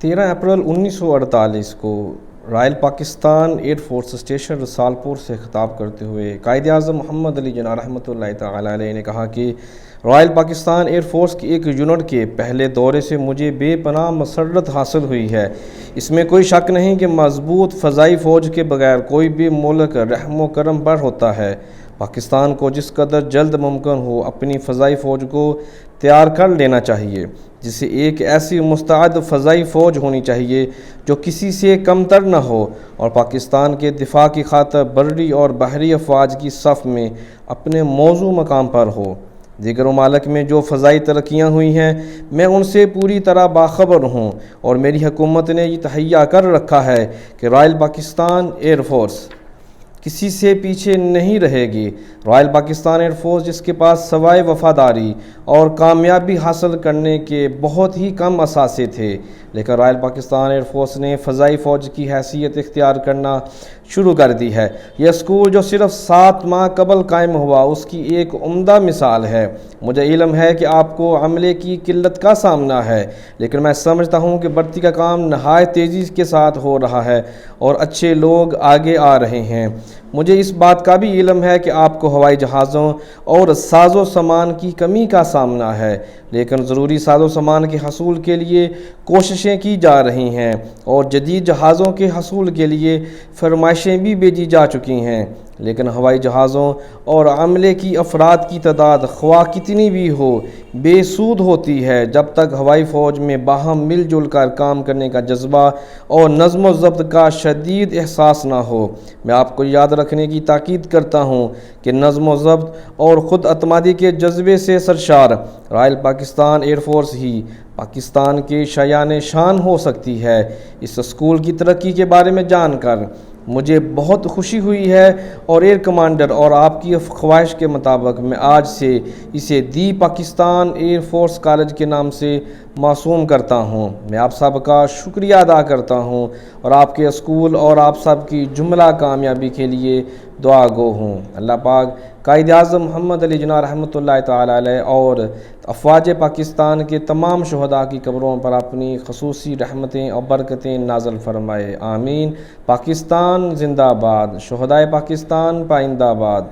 13 April 1948 کو Royal Pakistan air force station Risalpur سے خطاب کرتے ہوئے قائد اعظم محمد علی جناح رحمۃ اللہ تعالی علیہ نے کہا کہ رائل پاکستان ایئر فورس کی ایک یونٹ کے پہلے دورے سے مجھے بے پناہ مسرت حاصل ہوئی ہے۔ اس میں کوئی شک نہیں کہ مضبوط فضائی فوج کے بغیر کوئی بھی ملک رحم و کرم پر ہوتا ہے۔ پاکستان کو جس قدر جلد ممکن ہو اپنی فضائی فوج کو تیار کر لینا چاہیے، جسے ایک ایسی مستعد فضائی فوج ہونی چاہیے جو کسی سے کم تر نہ ہو اور پاکستان کے دفاع کی خاطر بری اور بحری افواج کی صف میں اپنے موزوں مقام پر ہو۔ دیگر ممالک میں جو فضائی ترقیاں ہوئی ہیں میں ان سے پوری طرح باخبر ہوں اور میری حکومت نے یہ تہیہ کر رکھا ہے کہ رائل پاکستان ایئر فورس کسی سے پیچھے نہیں رہے گی۔ رائل پاکستان ایئر فورس جس کے پاس سوائے وفاداری اور کامیابی حاصل کرنے کے بہت ہی کم اثاثے تھے، لیکن رائل پاکستان ایئر فورس نے فضائی فوج کی حیثیت اختیار کرنا شروع کر دی ہے۔ یہ اسکول جو صرف 7 ماہ قبل قائم ہوا اس کی ایک عمدہ مثال ہے۔ مجھے علم ہے کہ آپ کو عملے کی قلت کا سامنا ہے، لیکن میں سمجھتا ہوں کہ بھرتی کا کام نہایت تیزی کے ساتھ ہو رہا ہے اور اچھے لوگ آگے آ رہے ہیں۔ مجھے اس بات کا بھی علم ہے کہ آپ کو ہوائی جہازوں اور ساز و سامان کی کمی کا سامنا ہے، لیکن ضروری ساز و سامان کے حصول کے لیے کوششیں کی جا رہی ہیں اور جدید جہازوں کے حصول کے لیے فرمائشیں بھی بھیجی جا چکی ہیں، لیکن ہوائی جہازوں اور عملے کی افراد کی تعداد خواہ کتنی بھی ہو بے سود ہوتی ہے جب تک ہوائی فوج میں باہم مل جل کر کام کرنے کا جذبہ اور نظم و ضبط کا شدید احساس نہ ہو۔ میں آپ کو یاد رکھنے کی تاکید کرتا ہوں کہ نظم و ضبط اور خود اعتمادی کے جذبے سے سرشار رائل پاکستان ایئر فورس ہی پاکستان کے شایان شان ہو سکتی ہے۔ اس اسکول کی ترقی کے بارے میں جان کر مجھے بہت خوشی ہوئی ہے اور ایئر کمانڈر اور آپ کی خواہش کے مطابق میں آج سے اسے دی پاکستان ایئر فورس کالج کے نام سے موسوم کرتا ہوں۔ میں آپ سب کا شکریہ ادا کرتا ہوں اور آپ کے اسکول اور آپ سب کی جملہ کامیابی کے لیے دعا گو ہوں۔ اللہ پاک قائد اعظم محمد علی جناح رحمۃ اللہ تعالی علیہ اور افواج پاکستان کے تمام شہداء کی قبروں پر اپنی خصوصی رحمتیں اور برکتیں نازل فرمائے، آمین۔ پاکستان زندہ باد، شہدائے پاکستان پائندہ باد۔